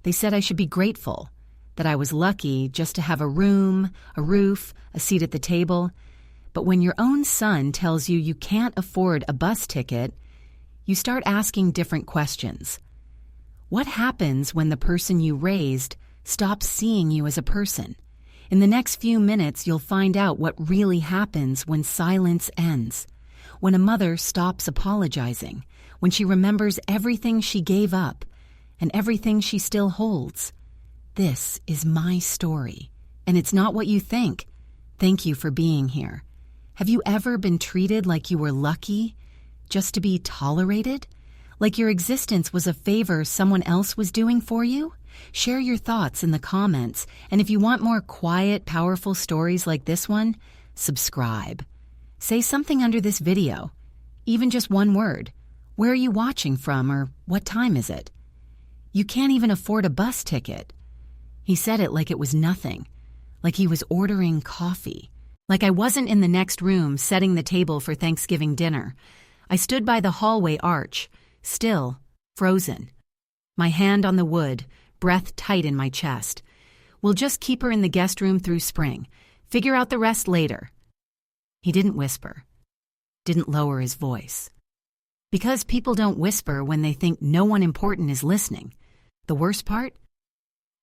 They said I should be grateful, that I was lucky just to have a room, a roof, a seat at the table. But when your own son tells you you can't afford a bus ticket, you start asking different questions. What happens when the person you raised stops seeing you as a person? In the next few minutes, you'll find out what really happens when silence ends, when a mother stops apologizing, when she remembers everything she gave up and everything she still holds. This is my story, and it's not what you think. Thank you for being here. Have you ever been treated like you were lucky, just to be tolerated? Like your existence was a favor someone else was doing for you? Share your thoughts in the comments, and if you want more quiet, powerful stories like this one, subscribe. Say something under this video, even just one word. Where are you watching from, or what time is it? You can't even afford a bus ticket. He said it like it was nothing, like he was ordering coffee, like I wasn't in the next room setting the table for Thanksgiving dinner. I stood by the hallway arch, still, frozen. My hand on the wood, breath tight in my chest. We'll just keep her in the guest room through spring. Figure out the rest later. He didn't whisper, didn't lower his voice. Because people don't whisper when they think no one important is listening. The worst part?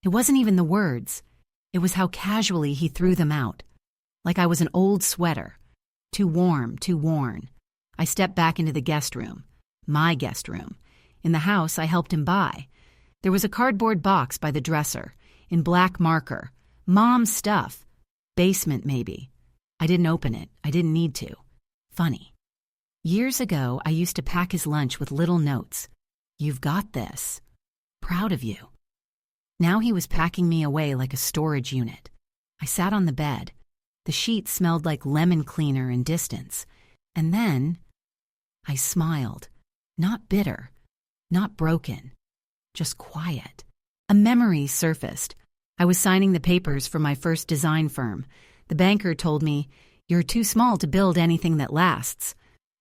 It wasn't even the words. It was how casually he threw them out. Like I was an old sweater. Too warm, too worn. I stepped back into the guest room. My guest room. In the house I helped him buy. There was a cardboard box by the dresser, in black marker. Mom's stuff. Basement, maybe. I didn't open it. I didn't need to. Funny. Years ago, I used to pack his lunch with little notes. You've got this. Proud of you. Now he was packing me away like a storage unit. I sat on the bed. The sheets smelled like lemon cleaner and distance. And then I smiled. Not bitter. Not broken. Just quiet. A memory surfaced. I was signing the papers for my first design firm. The banker told me, "You're too small to build anything that lasts."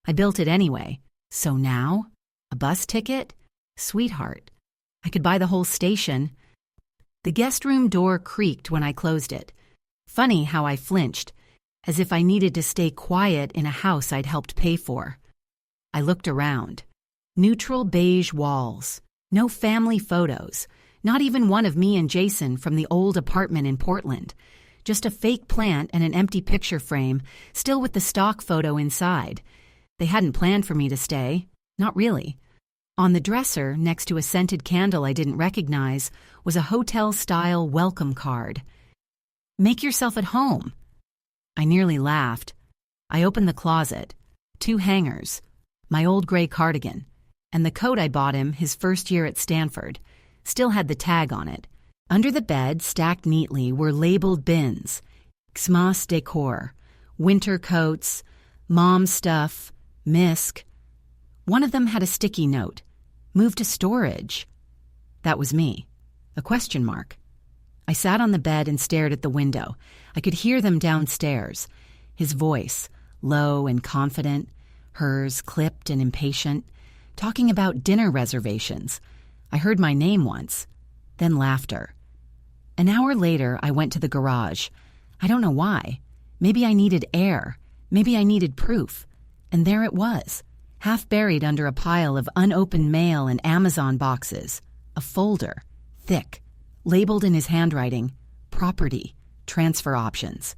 I built it anyway. So now? A bus ticket? Sweetheart. I could buy the whole station. The guest room door creaked when I closed it. Funny how I flinched, as if I needed to stay quiet in a house I'd helped pay for. I looked around. Neutral beige walls. No family photos. Not even one of me and Jason from the old apartment in Portland. Just a fake plant and an empty picture frame, still with the stock photo inside. They hadn't planned for me to stay. Not really. On the dresser, next to a scented candle I didn't recognize, was a hotel-style welcome card. Make yourself at home. I nearly laughed. I opened the closet. 2 hangers. My old gray cardigan. And the coat I bought him his first year at Stanford. Still had the tag on it. Under the bed, stacked neatly, were labeled bins. Xmas decor. Winter coats. Mom stuff. Misk. One of them had a sticky note. Move to storage. That was me. A question mark. I sat on the bed and stared at the window. I could hear them downstairs. His voice, low and confident. Hers, clipped and impatient. Talking about dinner reservations. I heard my name once. Then laughter. An hour later, I went to the garage. I don't know why. Maybe I needed air. Maybe I needed proof. And there it was. Half buried under a pile of unopened mail and Amazon boxes. A folder, thick, labeled in his handwriting, property, transfer options.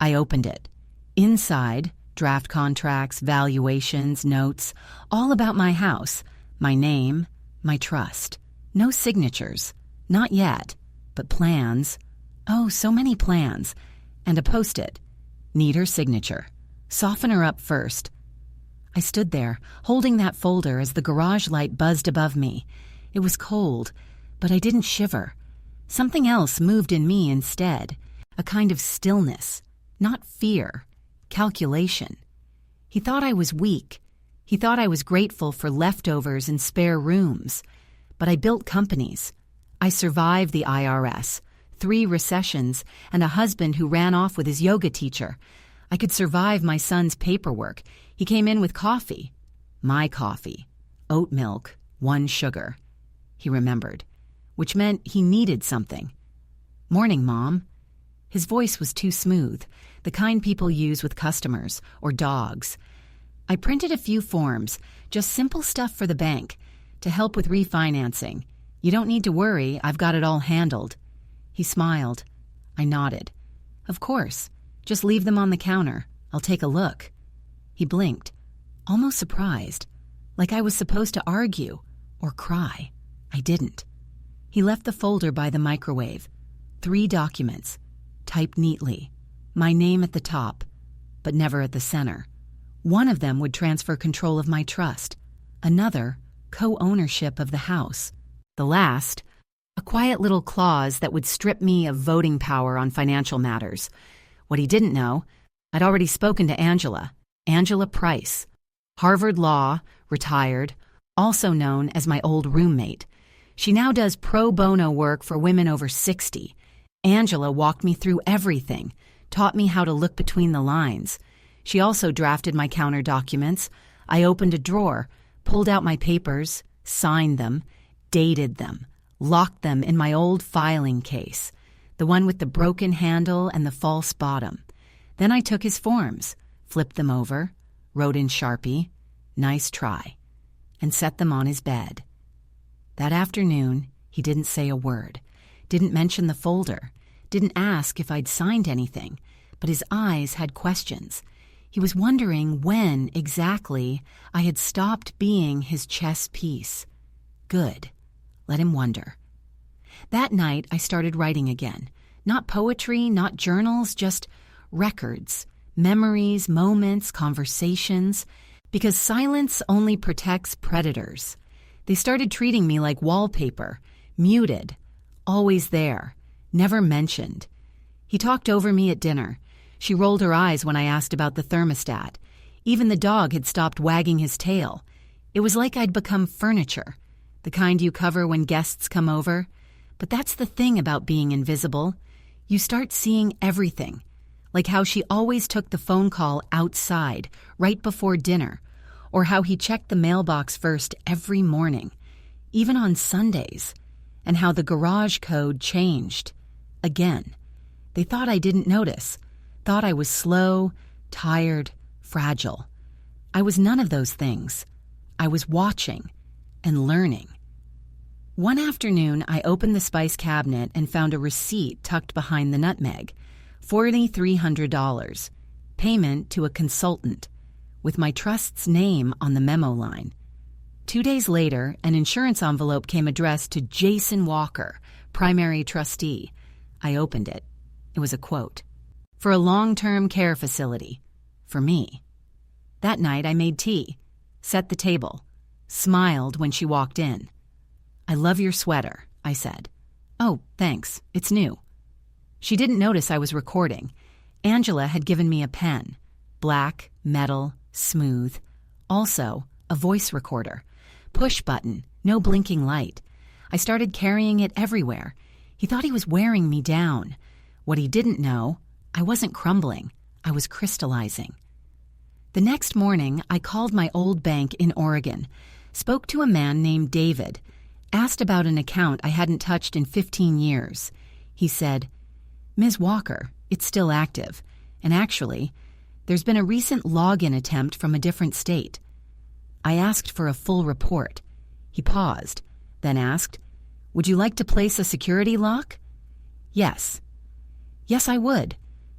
I opened it. Inside, draft contracts, valuations, notes, all about my house, my name, my trust. No signatures. Not yet, but plans. Oh, so many plans. And a post-it. Need her signature. Soften her up first. I stood there, holding that folder as the garage light buzzed above me. It was cold, but I didn't shiver. Something else moved in me instead, a kind of stillness, not fear, calculation. He thought I was weak. He thought I was grateful for leftovers and spare rooms. But I built companies. I survived the IRS, 3 recessions, and a husband who ran off with his yoga teacher. I could survive my son's paperwork. He came in with coffee. My coffee. Oat milk, 1 sugar. He remembered. which meant he needed something. "Morning, Mom." His voice was too smooth, the kind people use with customers or dogs. I printed a few forms, just simple stuff for the bank, to help with refinancing. "You don't need to worry, I've got it all handled." He smiled. I nodded. "Of course. Just leave them on the counter. I'll take a look." He blinked, almost surprised, like I was supposed to argue or cry. I didn't. He left the folder by the microwave. 3 documents, typed neatly, my name at the top, but never at the center. One of them would transfer control of my trust, another, co-ownership of the house. The last, a quiet little clause that would strip me of voting power on financial matters. What he didn't know, I'd already spoken to Angela Price, Harvard Law, retired, also known as my old roommate. She now does pro bono work for women over 60. Angela walked me through everything, taught me how to look between the lines. She also drafted my counter documents. I opened a drawer, pulled out my papers, signed them, dated them, locked them in my old filing case, the one with the broken handle and the false bottom. Then I took his forms, flipped them over, wrote in Sharpie, "Nice try," and set them on his bed. That afternoon, he didn't say a word, didn't mention the folder, didn't ask if I'd signed anything, but his eyes had questions. He was wondering when exactly I had stopped being his chess piece. Good. Let him wonder. That night, I started writing again. Not poetry, not journals, just records, memories, moments, conversations, because silence only protects predators. They started treating me like wallpaper, muted, always there, never mentioned. He talked over me at dinner. She rolled her eyes when I asked about the thermostat. Even the dog had stopped wagging his tail. It was like I'd become furniture, the kind you cover when guests come over. But that's the thing about being invisible. You start seeing everything, like how she always took the phone call outside, right before dinner, or how he checked the mailbox first every morning, even on Sundays, and how the garage code changed. Again, they thought I didn't notice, thought I was slow, tired, fragile. I was none of those things. I was watching and learning. One afternoon, I opened the spice cabinet and found a receipt tucked behind the nutmeg, $4,300, payment to a consultant, with my trust's name on the memo line. 2 days later, an insurance envelope came addressed to Jason Walker, primary trustee. I opened it. It was a quote. For a long-term care facility. For me. That night, I made tea, set the table, smiled when she walked in. "I love your sweater," I said. "Oh, thanks. It's new." She didn't notice I was recording. Angela had given me a pen. Black, metal, smooth. Also, a voice recorder. Push button, no blinking light. I started carrying it everywhere. He thought he was wearing me down. What he didn't know, I wasn't crumbling. I was crystallizing. The next morning, I called my old bank in Oregon, spoke to a man named David, asked about an account I hadn't touched in 15 years. He said, "Ms. Walker, it's still active, and actually, there's been a recent login attempt from a different state." I asked for a full report. He paused, then asked, "Would you like to place a security lock?" Yes. Yes, I would.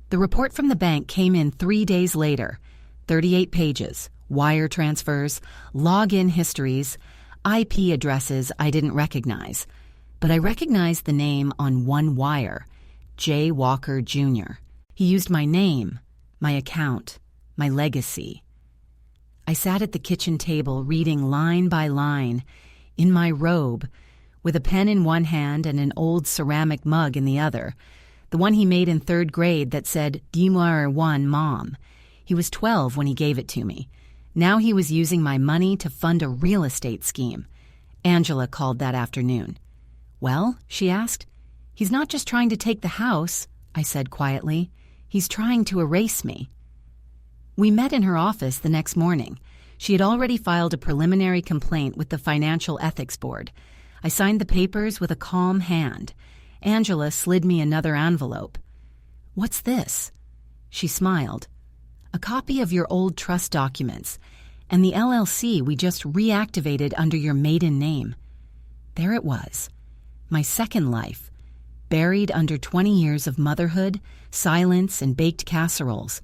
The report from the bank came in 3 days later. 38 pages, wire transfers, login histories, IP addresses I didn't recognize. But I recognized the name on one wire, J. Walker, Jr. He used my name, my account, my legacy. I sat at the kitchen table reading line by line, in my robe, with a pen in one hand and an old ceramic mug in the other, the one he made in 3rd grade that said, "Dis-moi one, Mom." He was 12 when he gave it to me. Now he was using my money to fund a real estate scheme. Angela called that afternoon. "Well?" she asked. "He's not just trying to take the house," I said quietly. "He's trying to erase me." We met in her office the next morning. She had already filed a preliminary complaint with the Financial Ethics Board. I signed the papers with a calm hand. Angela slid me another envelope. "What's this?" She smiled. "A copy of your old trust documents and the LLC we just reactivated under your maiden name." There it was, my second life, buried under 20 years of motherhood, silence, and baked casseroles.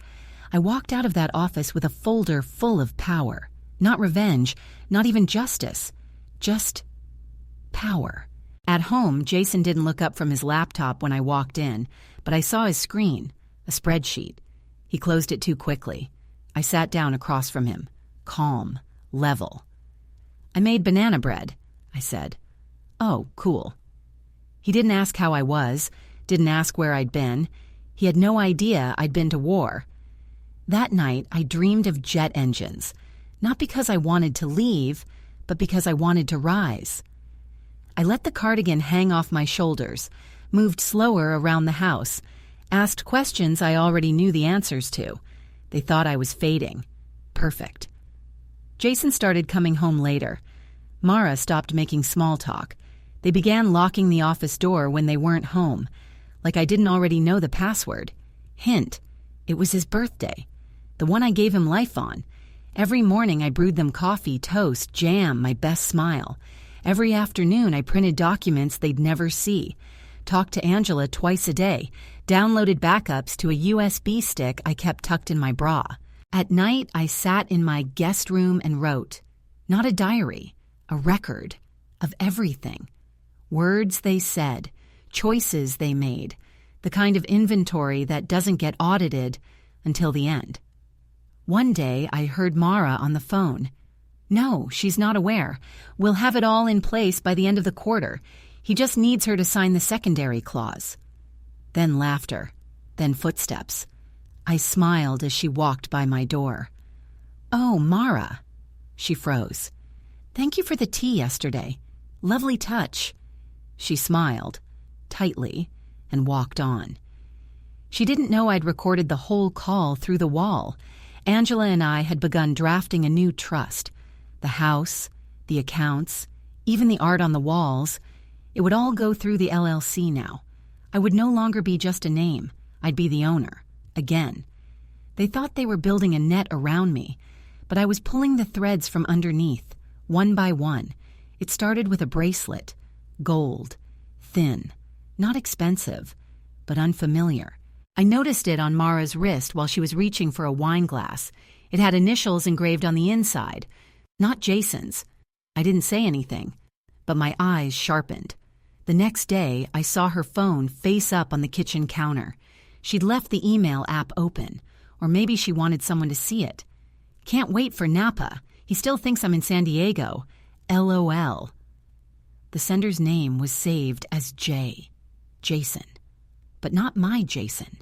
I walked out of that office with a folder full of power. Not revenge, not even justice, just power. At home, Jason didn't look up from his laptop when I walked in, but I saw his screen, a spreadsheet. He closed it too quickly. I sat down across from him, calm, level. "I made banana bread," I said. "Oh, cool." He didn't ask how I was, didn't ask where I'd been. He had no idea I'd been to war. That night, I dreamed of jet engines, not because I wanted to leave, but because I wanted to rise. I let the cardigan hang off my shoulders, moved slower around the house, asked questions I already knew the answers to. They thought I was fading. Perfect. Jason started coming home later. Mara stopped making small talk. They began locking the office door when they weren't home, like I didn't already know the password. Hint, it was his birthday, the one I gave him life on. Every morning I brewed them coffee, toast, jam, my best smile. Every afternoon I printed documents they'd never see, talked to Angela twice a day, downloaded backups to a USB stick I kept tucked in my bra. At night I sat in my guest room and wrote, not a diary, a record of everything. Words they said, choices they made, the kind of inventory that doesn't get audited until the end. One day I heard Mara on the phone. "No, she's not aware. We'll have it all in place by the end of the quarter. He just needs her to sign the secondary clause." Then laughter, then footsteps. I smiled as she walked by my door. "Oh, Mara." She froze. "Thank you for the tea yesterday. Lovely touch." She smiled, tightly, and walked on. She didn't know I'd recorded the whole call through the wall. Angela and I had begun drafting a new trust. The house, the accounts, even the art on the walls. It would all go through the LLC now. I would no longer be just a name. I'd be the owner. Again. They thought they were building a net around me, but I was pulling the threads from underneath, one by one. It started with a bracelet. Gold. Thin. Not expensive, but unfamiliar. I noticed it on Mara's wrist while she was reaching for a wine glass. It had initials engraved on the inside. Not Jason's. I didn't say anything, but my eyes sharpened. The next day, I saw her phone face up on the kitchen counter. She'd left the email app open, or maybe she wanted someone to see it. "Can't wait for Napa. He still thinks I'm in San Diego. LOL. The sender's name was saved as Jason, but not my Jason.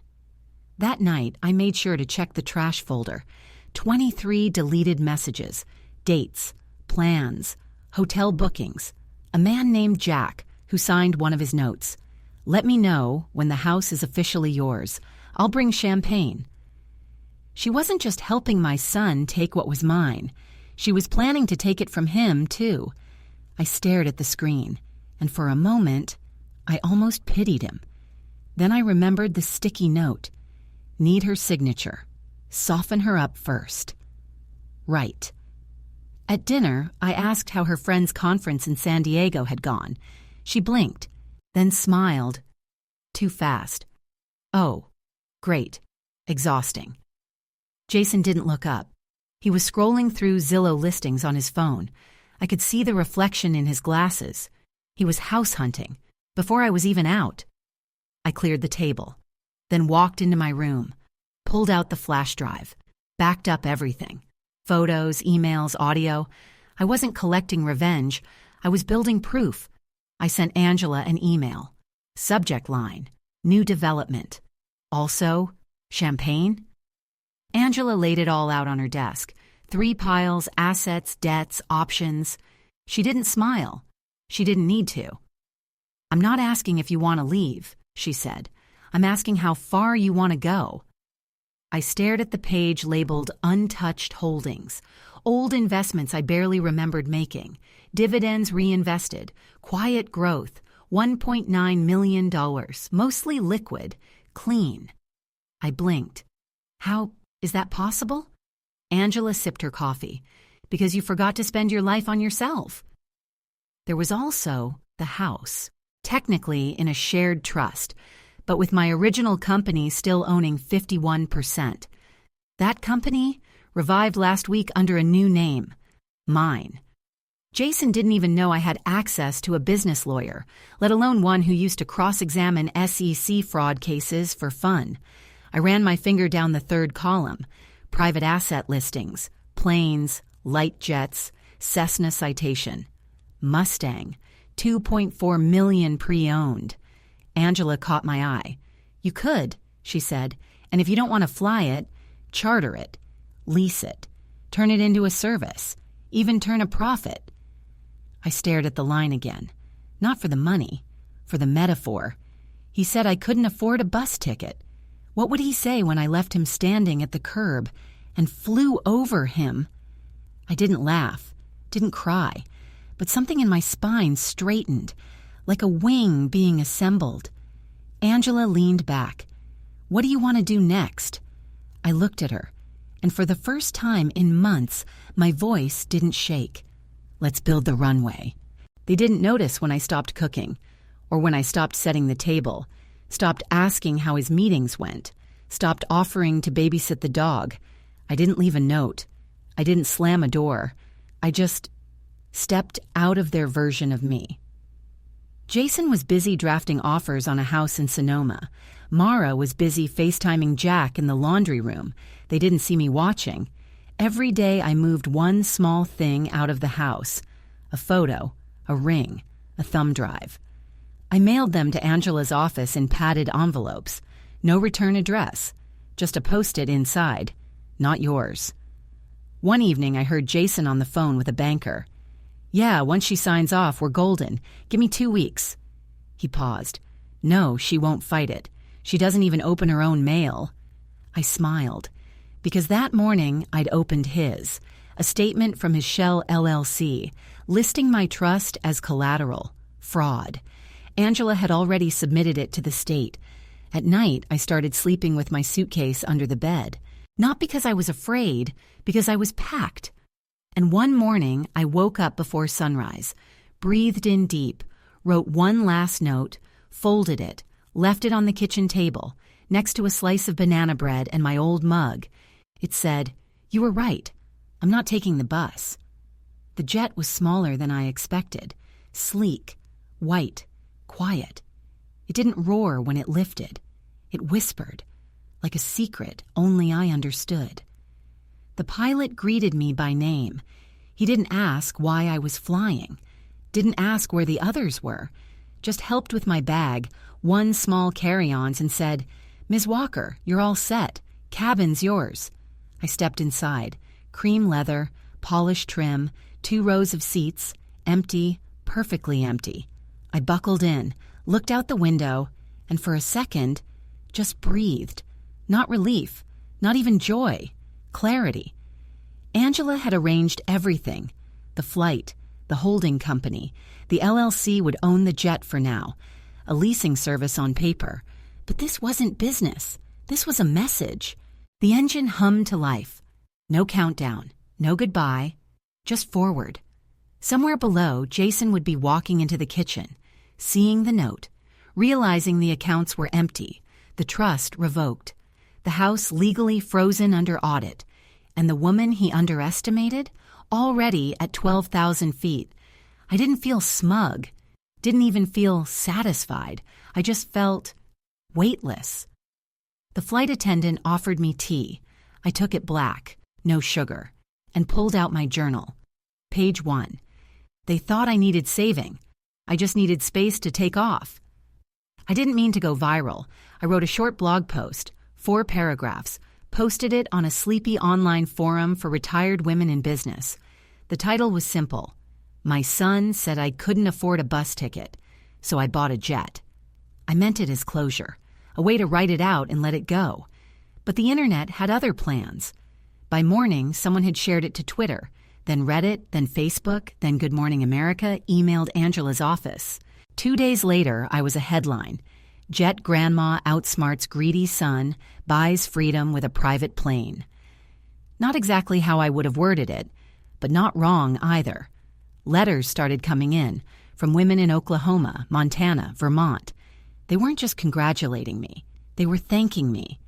That night, I made sure to check the trash folder. 23 deleted messages, dates, plans, hotel bookings, a man named Jack who signed one of his notes. "Let me know when the house is officially yours. I'll bring champagne." She wasn't just helping my son take what was mine. She was planning to take it from him, too. I stared at the screen, and for a moment, I almost pitied him. Then I remembered the sticky note. Need her signature. Soften her up first. Right. At dinner, I asked how her friend's conference in San Diego had gone. She blinked, then smiled. Too fast. "Oh, great. Exhausting." Jason didn't look up. He was scrolling through Zillow listings on his phone. I could see the reflection in his glasses. He was house hunting, before I was even out. I cleared the table, then walked into my room, pulled out the flash drive, backed up everything. Photos, emails, audio. I wasn't collecting revenge. I was building proof. I sent Angela an email. Subject line, new development. Also, champagne? Angela laid it all out on her desk. 3 piles, assets, debts, options. She didn't smile. She didn't need to. "I'm not asking if you want to leave," she said. "I'm asking how far you want to go." I stared at the page labeled Untouched Holdings. Old investments I barely remembered making. Dividends reinvested. Quiet growth. $1.9 million. Mostly liquid. Clean. I blinked. How is that possible? Angela sipped her coffee. Because you forgot to spend your life on yourself. There was also the house, technically in a shared trust, but with my original company still owning 51%. That company revived last week under a new name, mine. Jason didn't even know I had access to a business lawyer, let alone one who used to cross-examine SEC fraud cases for fun. I ran my finger down the third column, private asset listings, planes, light jets, Cessna citation, Mustang, 2.4 million pre-owned. Angela caught my eye. You could, she said, and if you don't want to fly it, charter it, lease it, turn it into a service, even turn a profit. I stared at the line again. Not for the money, for the metaphor. He said I couldn't afford a bus ticket. What would he say when I left him standing at the curb and flew over him? I didn't laugh, didn't cry, but something in my spine straightened, like a wing being assembled. Angela leaned back. What do you want to do next? I looked at her, and for the first time in months, my voice didn't shake. Let's build the runway. They didn't notice when I stopped cooking, or when I stopped setting the table, stopped asking how his meetings went, stopped offering to babysit the dog. I didn't leave a note. I didn't slam a door. I just stepped out of their version of me. Jason was busy drafting offers on a house in Sonoma. Mara was busy FaceTiming Jack in the laundry room. They didn't see me watching. Every day I moved one small thing out of the house. A photo, a ring, a thumb drive. I mailed them to Angela's office in padded envelopes. No return address. Just a post-it inside. Not yours. One evening I heard Jason on the phone with a banker. Yeah, once she signs off, we're golden. Give me 2 weeks. He paused. No, she won't fight it. She doesn't even open her own mail. I smiled, because that morning I'd opened his, a statement from his Shell LLC, listing my trust as collateral, fraud. Angela had already submitted it to the state. At night, I started sleeping with my suitcase under the bed. Not because I was afraid, because I was packed. And one morning, I woke up before sunrise, breathed in deep, wrote one last note, folded it, left it on the kitchen table, next to a slice of banana bread and my old mug. It said, "You were right. I'm not taking the bus." The jet was smaller than I expected, sleek, white, quiet. It didn't roar when it lifted. It whispered, like a secret only I understood. The pilot greeted me by name. He didn't ask why I was flying, didn't ask where the others were, just helped with my bag, one small carry-ons, and said, "Ms. Walker, you're all set. Cabin's yours." I stepped inside. Cream leather, polished trim, 2 rows of seats, empty, perfectly empty. I buckled in, looked out the window, and for a second, just breathed. Not relief, not even joy. Clarity. Angela had arranged everything. The flight, the holding company. The LLC would own the jet for now. A leasing service on paper. But this wasn't business. This was a message. The engine hummed to life. No countdown. No goodbye. Just forward. Somewhere below, Jason would be walking into the kitchen, seeing the note, realizing the accounts were empty, the trust revoked, the house legally frozen under audit, and the woman he underestimated already at 12,000 feet. I didn't feel smug, didn't even feel satisfied. I just felt weightless. The flight attendant offered me tea. I took it black, no sugar, and pulled out my journal. Page 1. They thought I needed saving. I just needed space to take off. I didn't mean to go viral. I wrote a short blog post, 4 paragraphs, posted it on a sleepy online forum for retired women in business. The title was simple. My son said I couldn't afford a bus ticket, so I bought a jet. I meant it as closure, a way to write it out and let it go. But the internet had other plans. By morning, someone had shared it to Twitter, then Reddit, then Facebook, then Good Morning America emailed Angela's office. 2 days later, I was a headline. Jet grandma outsmarts greedy son, buys freedom with a private plane. Not exactly how I would have worded it, but not wrong either. Letters started coming in from women in Oklahoma, Montana, Vermont. They weren't just congratulating me. They were thanking me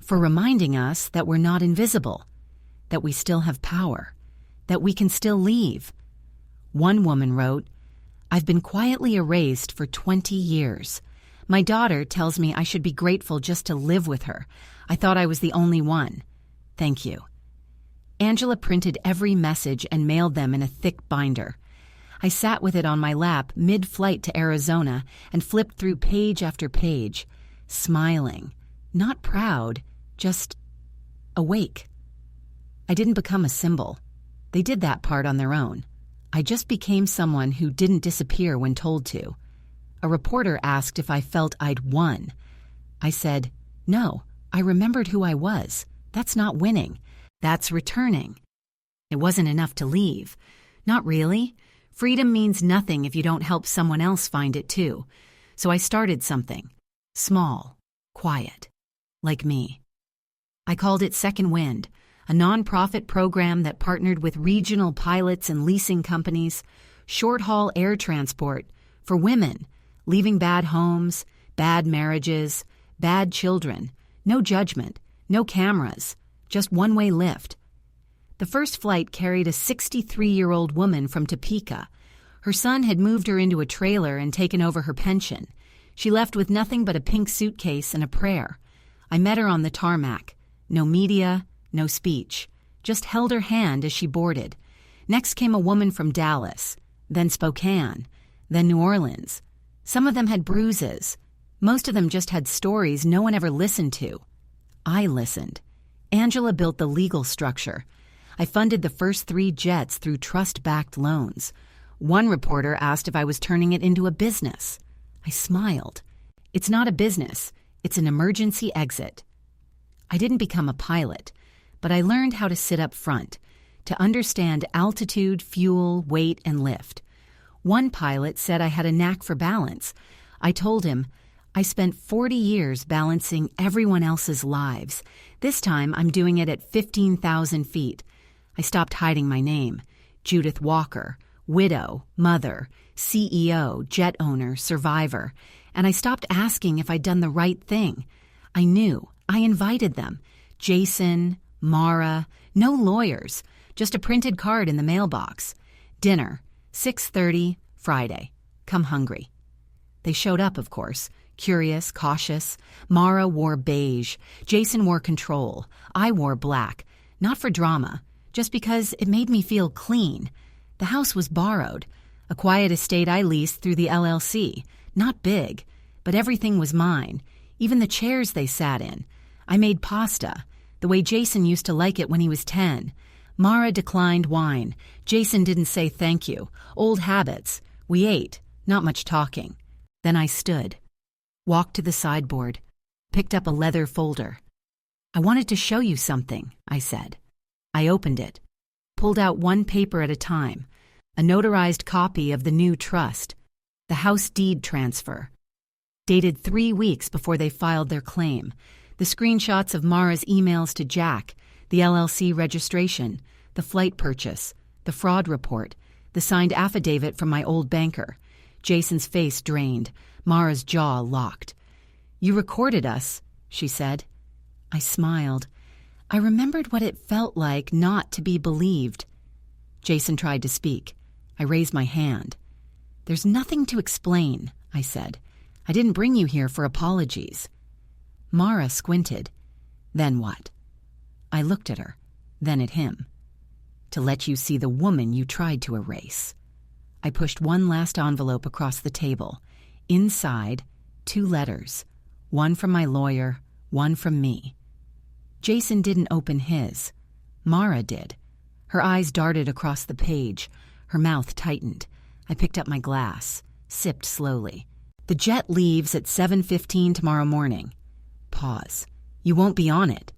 for reminding us that we're not invisible, that we still have power, that we can still leave. One woman wrote, "I've been quietly erased for 20 years. My daughter tells me I should be grateful just to live with her. I thought I was the only one. Thank you." Angela printed every message and mailed them in a thick binder. I sat with it on my lap mid-flight to Arizona and flipped through page after page, smiling, not proud, just awake. I didn't become a symbol. They did that part on their own. I just became someone who didn't disappear when told to. A reporter asked if I felt I'd won. I said, "No, I remembered who I was. That's not winning. That's returning." It wasn't enough to leave. Not really. Freedom means nothing if you don't help someone else find it too. So I started something. Small, quiet, like me. I called it Second Wind, a nonprofit program that partnered with regional pilots and leasing companies, short-haul air transport for women, leaving bad homes, bad marriages, bad children, no judgment, no cameras, just one-way lift. The first flight carried a 63-year-old woman from Topeka. Her son had moved her into a trailer and taken over her pension. She left with nothing but a pink suitcase and a prayer. I met her on the tarmac. No media, no speech. Just held her hand as she boarded. Next came a woman from Dallas, then Spokane, then New Orleans. Some of them had bruises. Most of them just had stories no one ever listened to. I listened. Angela built the legal structure. I funded the first 3 jets through trust-backed loans. One reporter asked if I was turning it into a business. I smiled. It's not a business. It's an emergency exit. I didn't become a pilot, but I learned how to sit up front, to understand altitude, fuel, weight, and lift. One pilot said I had a knack for balance. I told him, "I spent 40 years balancing everyone else's lives. This time I'm doing it at 15,000 feet. I stopped hiding my name. Judith Walker, widow, mother, CEO, jet owner, survivor. And I stopped asking if I'd done the right thing. I knew. I invited them. Jason, Mara, no lawyers, just a printed card in the mailbox. Dinner, 6:30, Friday. Come hungry." They showed up, of course, curious, cautious. Mara wore beige. Jason wore control. I wore black. Not for drama, just because it made me feel clean. The house was borrowed, a quiet estate I leased through the LLC. Not big, but everything was mine, even the chairs they sat in. I made pasta, the way Jason used to like it when he was 10. Mara declined wine. Jason didn't say thank you. Old habits. We ate, not much talking. Then I stood, walked to the sideboard, picked up a leather folder. "I wanted to show you something," I said. I opened it, pulled out one paper at a time, a notarized copy of the new trust, the house deed transfer, dated 3 weeks before they filed their claim, the screenshots of Mara's emails to Jack, the LLC registration, the flight purchase, the fraud report, the signed affidavit from my old banker. Jason's face drained, Mara's jaw locked. "You recorded us," she said. I smiled. I remembered what it felt like not to be believed. Jason tried to speak. I raised my hand. "There's nothing to explain," I said. "I didn't bring you here for apologies." Mara squinted. "Then what?" I looked at her, then at him. "To let you see the woman you tried to erase." I pushed one last envelope across the table. Inside, 2 letters, one from my lawyer, one from me. Jason didn't open his. Mara did. Her eyes darted across the page. Her mouth tightened. I picked up my glass, sipped slowly. "The jet leaves at 7:15 tomorrow morning." Pause. "You won't be on it."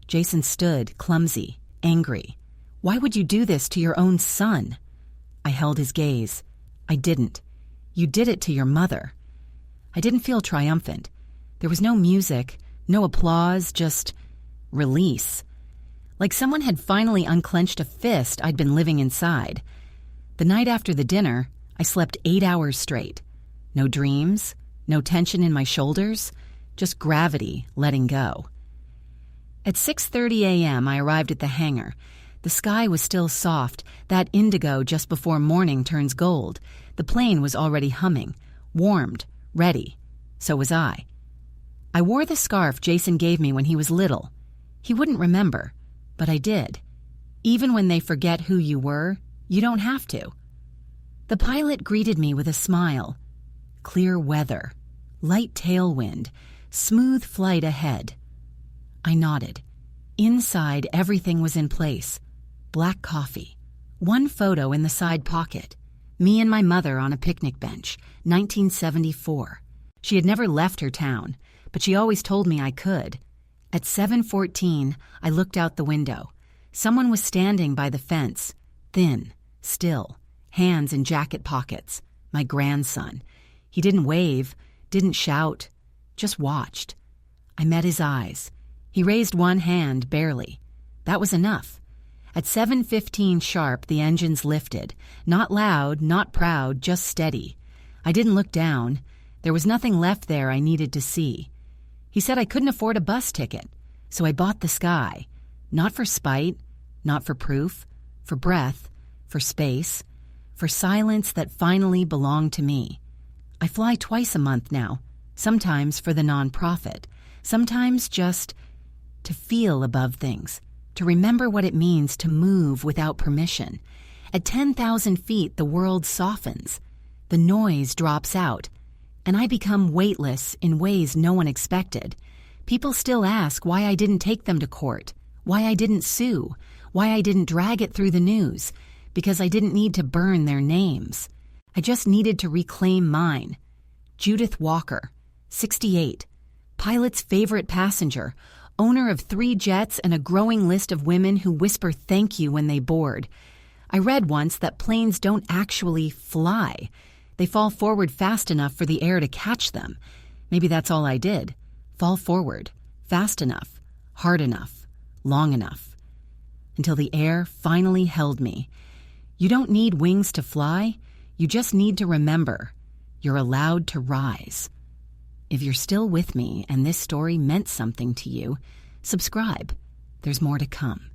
Jason stood, clumsy, angry. Why would you do this to your own son? I held his gaze. I didn't. You did it to your mother. I didn't feel triumphant. There was no music, no applause, just release. Like someone had finally unclenched a fist I'd been living inside. The night after the dinner, I slept 8 hours straight. No dreams, no tension in my shoulders, just gravity letting go. At 6:30 a.m., I arrived at the hangar. The sky was still soft, that indigo just before morning turns gold. The plane was already humming, warmed, ready. So was I. I wore the scarf Jason gave me when he was little. He wouldn't remember, but I did. Even when they forget who you were, you don't have to. The pilot greeted me with a smile. Clear weather, light tailwind, smooth flight ahead. I nodded. Inside, everything was in place. Black coffee. One photo in the side pocket. Me and my mother on a picnic bench, 1974. She had never left her town, but she always told me I could. At 7:14, I looked out the window. Someone was standing by the fence, thin, still, hands in jacket pockets. My grandson. He didn't wave, didn't shout, just watched. I met his eyes. He raised one hand, barely. That was enough. At 7:15 sharp, the engines lifted. Not loud, not proud, just steady. I didn't look down. There was nothing left there I needed to see. He said I couldn't afford a bus ticket, so I bought the sky. Not for spite, not for proof, for breath, for space, for silence that finally belonged to me. I fly twice a month now, sometimes for the nonprofit, sometimes just to feel above things, to remember what it means to move without permission. At 10,000 feet, the world softens. The noise drops out, and I become weightless in ways no one expected. People still ask why I didn't take them to court, why I didn't sue, why I didn't drag it through the news, because I didn't need to burn their names. I just needed to reclaim mine. Judith Walker, 68, pilot's favorite passenger, owner of 3 jets and a growing list of women who whisper thank you when they board. I read once that planes don't actually fly. They fall forward fast enough for the air to catch them. Maybe that's all I did. Fall forward, fast enough, hard enough, long enough, until the air finally held me. You don't need wings to fly. You just need to remember you're allowed to rise. If you're still with me and this story meant something to you, subscribe. There's more to come.